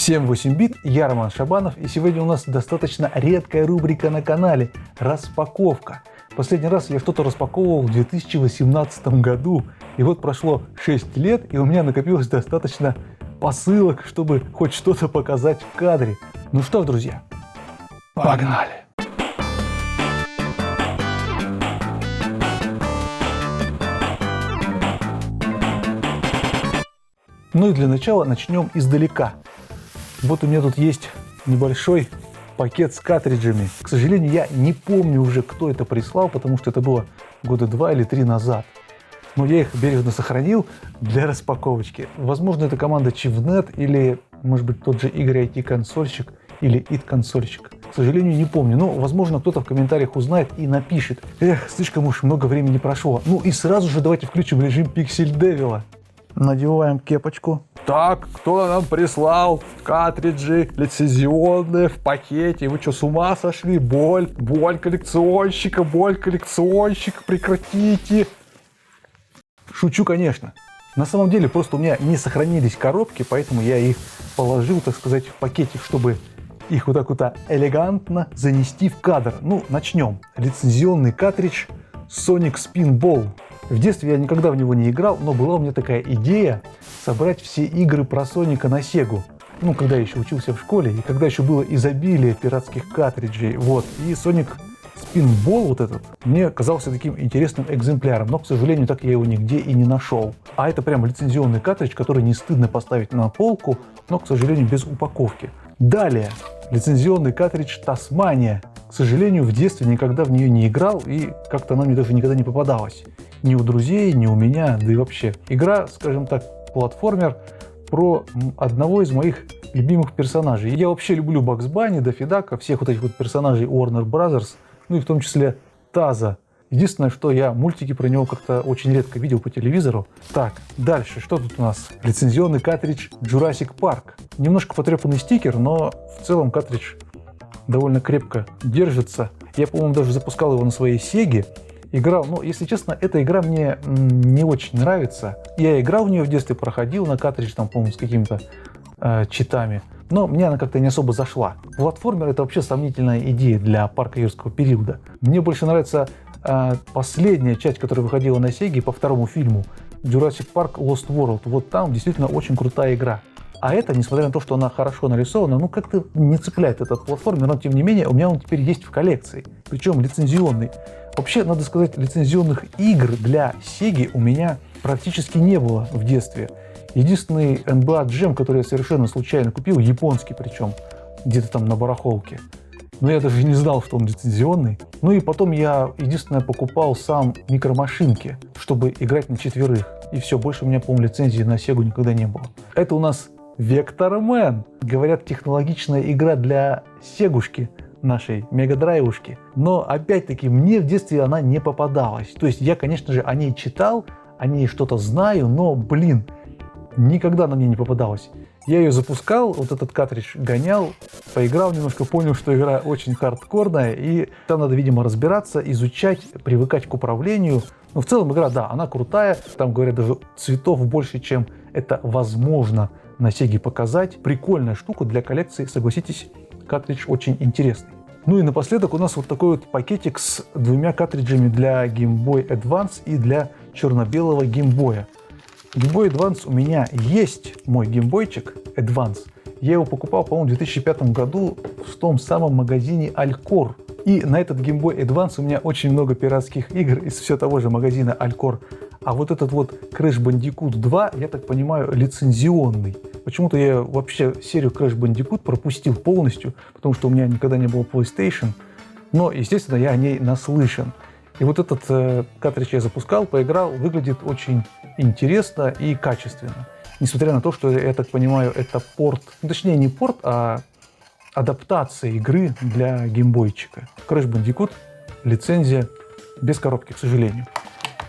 Всем 8 бит, я Роман Шабанов, и сегодня у нас достаточно редкая рубрика на канале – распаковка. Последний раз я что-то распаковывал в 2018 году, и вот прошло 6 лет, и у меня накопилось достаточно посылок, чтобы хоть что-то показать в кадре. Ну что, друзья, погнали! Ну и для начала начнем издалека. Вот у меня тут есть небольшой пакет с картриджами. К сожалению, я не помню уже, кто это прислал, потому что это было года 2 или 3 назад. Но я их бережно сохранил для распаковочки. Возможно, это команда Чивнет или, может быть, тот же Игорь IT-консольщик или IT-консольщик. К сожалению, не помню. Но, возможно, кто-то в комментариях узнает и напишет. Эх, слишком уж много времени прошло. Ну и сразу же давайте включим режим Pixel Devil. Надеваем кепочку. Так, кто нам прислал картриджи лицензионные в пакете? Вы что, с ума сошли? Боль коллекционщика, прекратите. Шучу, конечно. На самом деле, просто у меня не сохранились коробки, поэтому я их положил, так сказать, в пакетик, чтобы их вот так вот элегантно занести в кадр. Ну, начнем. Лицензионный картридж Sonic Spinball. В детстве я никогда в него не играл, но была у меня такая идея собрать все игры про Соника на Сегу. Ну, когда я еще учился в школе, и когда еще было изобилие пиратских картриджей. Вот. И Sonic Spinball вот этот мне казался таким интересным экземпляром, но, к сожалению, так я его нигде и не нашел. А это прям лицензионный картридж, который не стыдно поставить на полку, но, к сожалению, без упаковки. Далее. Лицензионный картридж Tasmania. К сожалению, в детстве никогда в нее не играл, и как-то она мне даже никогда не попадалась. Ни у друзей, ни у меня, да и вообще. Игра, скажем так, платформер про одного из моих любимых персонажей. Я вообще люблю Бакс Банни, Даффи Дака, всех вот этих вот персонажей Warner Brothers, ну и в том числе Таза. Единственное, что я мультики про него как-то очень редко видел по телевизору. Так, дальше, что тут у нас? Лицензионный картридж Jurassic Park. Немножко потрепанный стикер, но в целом картридж довольно крепко держится. Я, по-моему, даже запускал его на своей Сеге. Играл, но, если честно, эта игра мне не очень нравится. Я играл в нее в детстве, проходил на картридж, там, по-моему, с какими-то читами. Но мне она как-то не особо зашла. Платформер — это вообще сомнительная идея для парка юрского периода. Мне больше нравится последняя часть, которая выходила на Сеге по второму фильму, Jurassic Park Lost World. Вот там действительно очень крутая игра. А это, несмотря на то, что она хорошо нарисована, ну как-то не цепляет этот платформер, но тем не менее у меня он теперь есть в коллекции, причем лицензионный. Вообще, надо сказать, лицензионных игр для Сеги у меня практически не было в детстве. Единственный NBA Jam, который я совершенно случайно купил, японский причем, где-то там на барахолке. Но я даже не знал, что он лицензионный. Ну и потом я, единственное, покупал сам микромашинки, чтобы играть на 4. И все, больше у меня, по-моему, лицензии на Сегу никогда не было. Это у нас Вектормен. Говорят, технологичная игра для Сегушки, нашей мегадрайвушки. Но, опять-таки, мне в детстве она не попадалась. То есть я, конечно же, о ней читал, о ней что-то знаю, но, блин, никогда она мне не попадалась. Я ее запускал, вот этот картридж гонял, поиграл немножко, понял, что игра очень хардкорная, и там надо, видимо, разбираться, изучать, привыкать к управлению. Но в целом игра, да, она крутая. Там, говорят, даже цветов больше, чем это возможно на Сеге показать. Прикольная штука для коллекции, согласитесь, картридж очень интересный. Ну и напоследок у нас вот такой вот пакетик с 2 картриджами для Game Boy Advance и для черно-белого Game Boy. Game Boy Advance у меня есть, мой геймбойчик Advance. Я его покупал, по-моему, в 2005 году в том самом магазине Alcor. И на этот Game Boy Advance у меня очень много пиратских игр из все того же магазина Alcor. А вот этот вот Crash Bandicoot 2, я так понимаю, лицензионный. Почему-то я вообще серию Crash Bandicoot пропустил полностью, потому что у меня никогда не было PlayStation. Но, естественно, я о ней наслышан. И вот этот картридж я запускал, поиграл, выглядит очень интересно и качественно. Несмотря на то, что, я так понимаю, это порт, ну, точнее не порт, а адаптация игры для геймбойчика. Crash Bandicoot, лицензия, без коробки, к сожалению.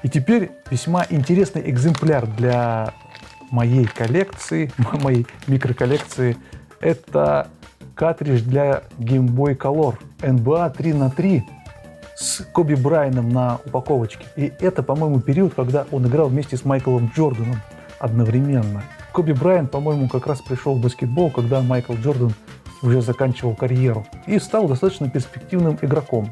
И теперь весьма интересный экземпляр для моей коллекции, моей микроколлекции. Это картридж для Game Boy Color NBA 3×3 с Коби Брайаном на упаковочке. И это, по-моему, период, когда он играл вместе с Майклом Джорданом одновременно. Коби Брайант, по-моему, как раз пришел в баскетбол, когда Майкл Джордан уже заканчивал карьеру и стал достаточно перспективным игроком.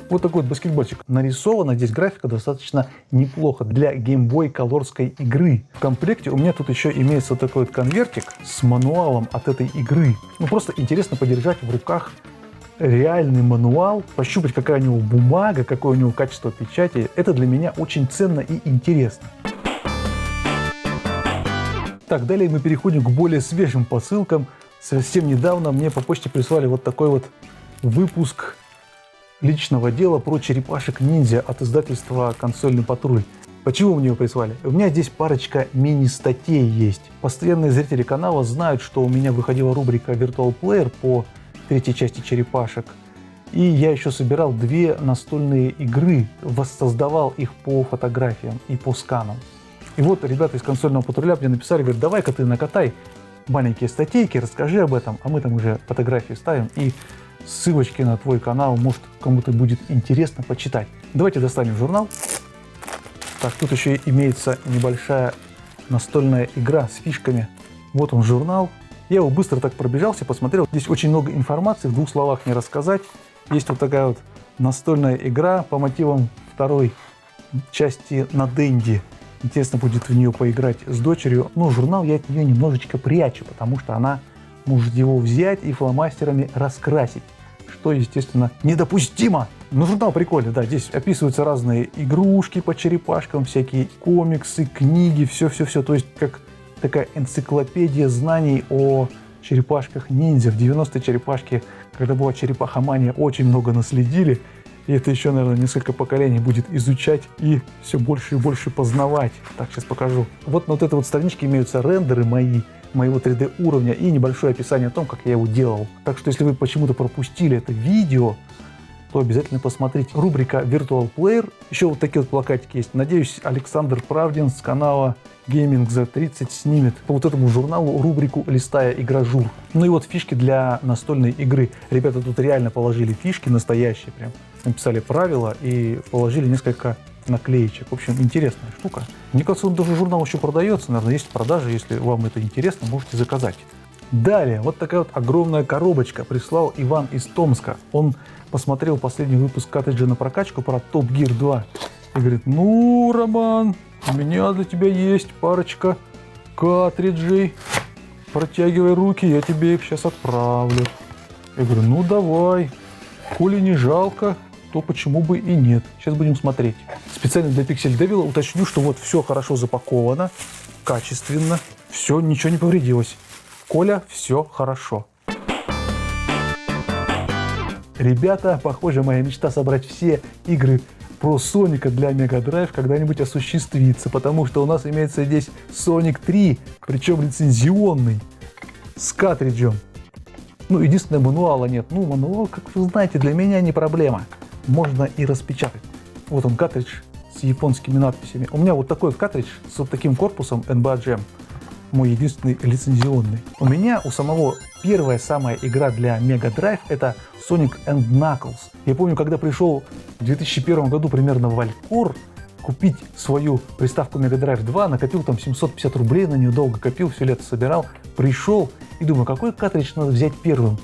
Вот такой вот баскетбольчик. Нарисована здесь графика достаточно неплохо для Game Boy колорской игры. В комплекте у меня тут еще имеется такой вот конвертик с мануалом от этой игры. Ну, просто интересно подержать в руках реальный мануал, пощупать, какая у него бумага, какое у него качество печати. Это для меня очень ценно и интересно. Так, далее мы переходим к более свежим посылкам. Совсем недавно мне по почте прислали вот такой вот выпуск личного дела про черепашек-ниндзя от издательства «Консольный патруль». Почему мне его прислали? У меня здесь парочка мини-статей есть. Постоянные зрители канала знают, что у меня выходила рубрика Virtual Player по третьей части черепашек. И я еще собирал 2 настольные игры, воссоздавал их по фотографиям и по сканам. И вот ребята из «Консольного патруля» мне написали, говорят, давай-ка ты накатай маленькие статейки, расскажи об этом, а мы там уже фотографии ставим и ссылочки на твой канал, может, кому-то будет интересно почитать. Давайте достанем журнал. Так, тут еще имеется небольшая настольная игра с фишками. Вот он, журнал. Я его быстро так пробежался, посмотрел. Здесь очень много информации, в 2 словах не рассказать. Есть вот такая вот настольная игра по мотивам 2 части на Денди. Интересно будет в нее поиграть с дочерью. Но журнал я от нее немножечко прячу, потому что она может его взять и фломастерами раскрасить, что, естественно, недопустимо. Но журнал прикольный, да, здесь описываются разные игрушки по черепашкам, всякие комиксы, книги, все-все-все. То есть как такая энциклопедия знаний о черепашках-ниндзя. В 90-е черепашки, когда была черепахомания, очень много наследили. И это еще, наверное, несколько поколений будет изучать и все больше и больше познавать. Так, сейчас покажу. Вот на вот этой вот страничке имеются рендеры моего 3D уровня и небольшое описание о том, как я его делал. Так что, если вы почему-то пропустили это видео, то обязательно посмотрите. Рубрика Virtual Player. Еще вот такие вот плакатики есть. Надеюсь, Александр Правдин с канала Gaming за 30 снимет по вот этому журналу рубрику «Листая игражур». Ну и вот фишки для настольной игры. Ребята тут реально положили фишки настоящие прям. Написали правила и положили несколько наклеечек. В общем, интересная штука. Мне кажется, он даже журнал еще продается. Наверное, есть в продаже. Если вам это интересно, можете заказать. Далее, вот такая вот огромная коробочка прислал Иван из Томска. Он посмотрел последний выпуск картриджа на прокачку про Top Gear 2 и говорит: ну, Роман, у меня для тебя есть парочка картриджей. Протягивай руки, я тебе их сейчас отправлю. Я говорю: ну давай, коли не жалко, то почему бы и нет. Сейчас будем смотреть. Специально для Pixel Devil уточню, что вот все хорошо запаковано, качественно, все, ничего не повредилось. Коля, все хорошо. Ребята, похоже, моя мечта собрать все игры про Соника для Mega Drive когда-нибудь осуществится, потому что у нас имеется здесь Sonic 3, причем лицензионный, с картриджем. Ну, единственное, мануала нет. Ну, мануал, как вы знаете, для меня не проблема. Можно и распечатать. Вот он, картридж с японскими надписями. У меня вот такой картридж с вот таким корпусом NBA Jam. Мой единственный лицензионный. У меня у самого первая самая игра для Mega Drive — это Sonic and Knuckles. Я помню, когда пришел в 2001 году примерно в Алькор купить свою приставку Mega Drive 2, накопил там 750 рублей на нее, долго копил, все лето собирал, пришел и думаю, какой картридж надо взять первым.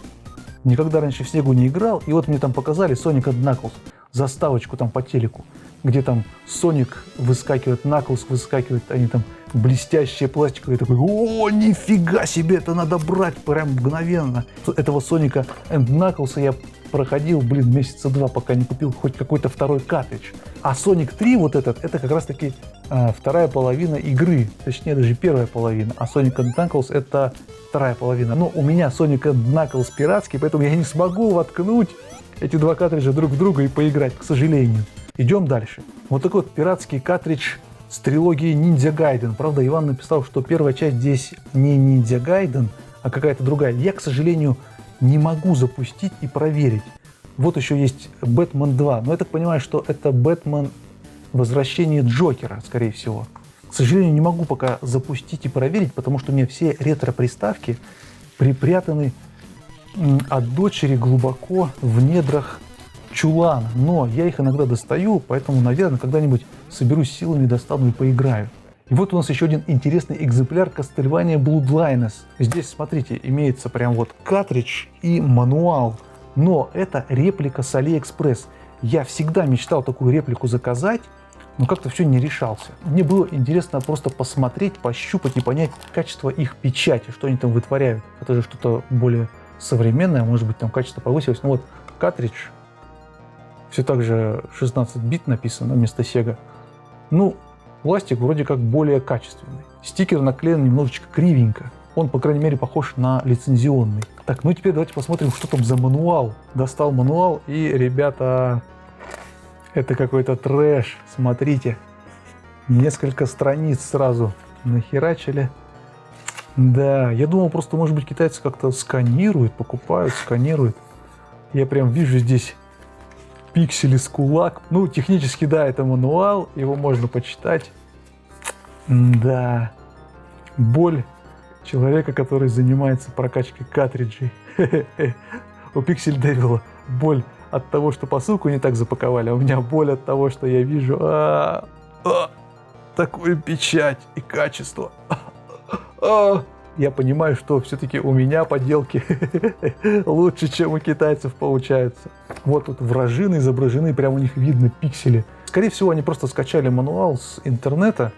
Никогда раньше в Сегу не играл, и вот мне там показали Sonic and Knuckles, заставочку там по телеку, где там Соник выскакивает, Knuckles выскакивает, они там блестящие пластиковые, такой: о, нифига себе, это надо брать прям мгновенно. Этого Соника and Knuckles я проходил, месяца 2, пока не купил хоть какой-то второй картридж. А Sonic 3 вот этот, это как раз таки вторая половина игры, точнее даже первая половина, а Sonic and Knuckles это вторая половина. Но у меня Sonic and Knuckles пиратский, поэтому я не смогу воткнуть эти 2 картриджа друг в друга и поиграть, к сожалению. Идем дальше. Вот такой вот пиратский картридж с трилогией Ninja Gaiden. Правда, Иван написал, что первая часть здесь не Ninja Gaiden, а какая-то другая. Я, к сожалению, не могу запустить и проверить. Вот еще есть Бэтмен 2, но я так понимаю, что это Бэтмен Возвращение Джокера, скорее всего. К сожалению, не могу пока запустить и проверить, потому что у меня все ретро-приставки припрятаны от дочери глубоко в недрах чулана. Но я их иногда достаю, поэтому, наверное, когда-нибудь соберусь силами, достану и поиграю. И вот у нас еще один интересный экземпляр Castlevania Bloodlines. Здесь, смотрите, имеется прям вот картридж и мануал. Но это реплика с AliExpress. Я всегда мечтал такую реплику заказать, но как-то все не решался. Мне было интересно просто посмотреть, пощупать и понять качество их печати, что они там вытворяют. Это же что-то более современное, может быть, там качество повысилось. Ну вот картридж, все так же 16-бит написано вместо Sega. Ну, пластик вроде как более качественный. Стикер наклеен немножечко кривенько. Он, по крайней мере, похож на лицензионный. Так, ну теперь давайте посмотрим, что там за мануал. Достал мануал, и, ребята, это какой-то трэш. Смотрите, несколько страниц сразу нахерачили. Да, я думал, просто, может быть, китайцы как-то сканируют, покупают, сканируют. Я прям вижу здесь пиксели с кулак. Ну, технически, да, это мануал, его можно почитать. Да, боль человека, который занимается прокачкой картриджей. У Pixel Devil боль от того, что посылку не так запаковали, а у меня боль от того, что я вижу такую печать и качество. Я понимаю, что все-таки у меня поделки лучше, чем у китайцев получаются. Вот тут вражины изображены, прямо у них видно пиксели. Скорее всего, они просто скачали мануал с интернета,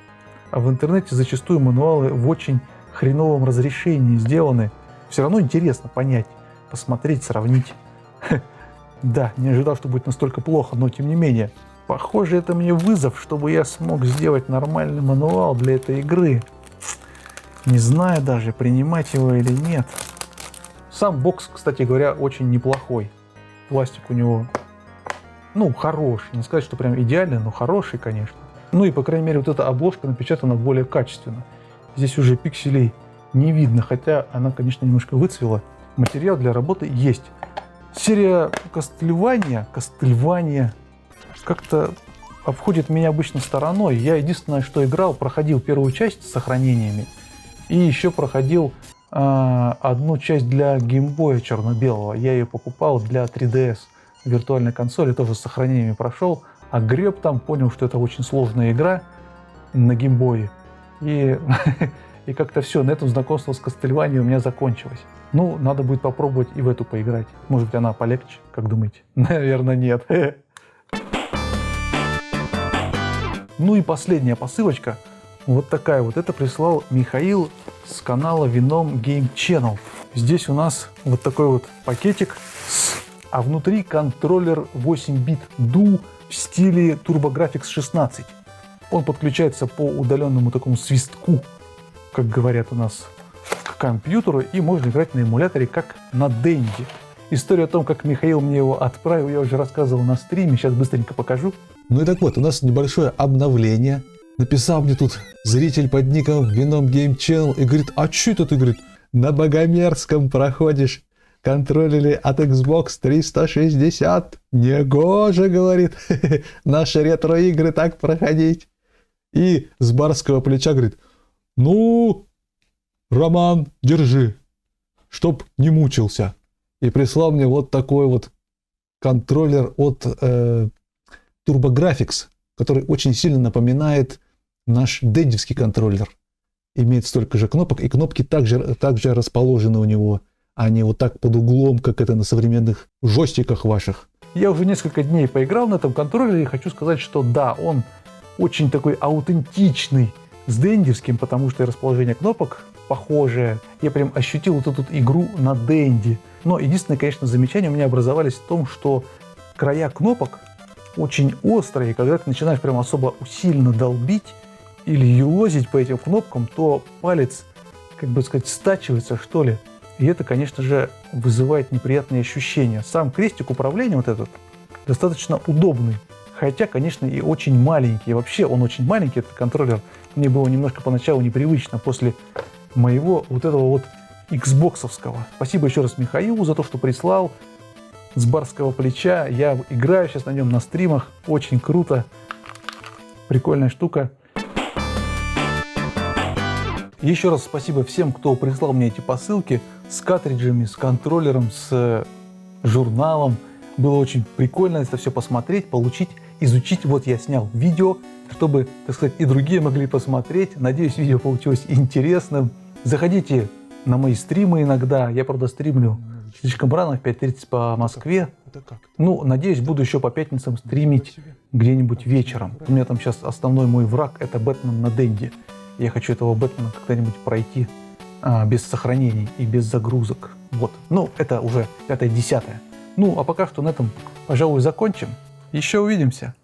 а в интернете зачастую мануалы в очень хреновом разрешении сделаны. Все равно интересно понять, посмотреть, сравнить. Да, не ожидал, что будет настолько плохо, но тем не менее. Похоже, это мне вызов, чтобы я смог сделать нормальный мануал для этой игры. Не знаю даже, принимать его или нет. Сам бокс, кстати говоря, очень неплохой. Пластик у него, ну, хороший. Не сказать, что прям идеальный, но хороший, конечно. Ну и, по крайней мере, вот эта обложка напечатана более качественно. Здесь уже пикселей не видно, хотя она, конечно, немножко выцвела. Материал для работы есть. Серия Castlevania как-то обходит меня обычно стороной. Я единственное, что играл, проходил первую часть с сохранениями. И еще проходил одну часть для геймбоя черно-белого. Я ее покупал для 3DS виртуальной консоли, тоже с сохранениями прошел. А греб там, понял, что это очень сложная игра на геймбое. И как-то все, на этом знакомство с Castlevania у меня закончилось. Ну, надо будет попробовать и в эту поиграть. Может быть, она полегче, как думаете? Наверное, нет. Ну и последняя посылочка. Вот такая вот. Это прислал Михаил с канала Venom Game Channel. Здесь у нас вот такой вот пакетик, а внутри контроллер 8-бит DU в стиле TurboGrafx 16. Он подключается по удаленному такому свистку, как говорят у нас, к компьютеру, и можно играть на эмуляторе, как на Денди. Историю о том, как Михаил мне его отправил, я уже рассказывал на стриме, сейчас быстренько покажу. Ну и так вот, у нас небольшое обновление. Написал мне тут зритель под ником Venom Game Channel и говорит: а что это ты, говорит, на Богомерзком проходишь контроллеры от Xbox 360? Негоже, говорит, наши ретро-игры так проходить. И с барского плеча говорит: ну, Роман, держи, чтоб не мучился. И прислал мне вот такой вот контроллер от TurboGrafx, который очень сильно напоминает наш дендевский контроллер. Имеет столько же кнопок, и кнопки также расположены у него, а не вот так под углом, как это на современных джойстиках ваших. Я уже несколько дней поиграл на этом контроллере и хочу сказать, что да, он очень такой аутентичный с дендевским, потому что и расположение кнопок похожее. Я прям ощутил вот эту игру на денди. Но единственное, конечно, замечание у меня образовались в том, что края кнопок очень острые, и когда ты начинаешь прям особо усиленно долбить или юлозить по этим кнопкам, то палец, как бы сказать, стачивается, что ли. И это, конечно же, вызывает неприятные ощущения. Сам крестик управления вот этот достаточно удобный, хотя, конечно, и очень маленький. И вообще он очень маленький, этот контроллер. Мне было немножко поначалу непривычно после моего вот этого вот Xbox-овского. Спасибо еще раз Михаилу за то, что прислал с барского плеча. Я играю сейчас на нем на стримах. Очень круто. Прикольная штука. Еще раз спасибо всем, кто прислал мне эти посылки с картриджами, с контроллером, с журналом. Было очень прикольно это все посмотреть, получить, изучить. Вот я снял видео, чтобы, так сказать, и другие могли посмотреть. Надеюсь, видео получилось интересным. Заходите на мои стримы иногда. Я, правда, стримлю слишком рано, в 5:30 по Москве. Ну, надеюсь, буду еще по пятницам стримить где-нибудь вечером. У меня там сейчас основной мой враг — это Бэтмен на Денди. Я хочу этого Бэтмена когда-нибудь пройти без сохранений и без загрузок. Вот. Ну, это уже 5-10. Ну, а пока что на этом, пожалуй, закончим. Еще увидимся.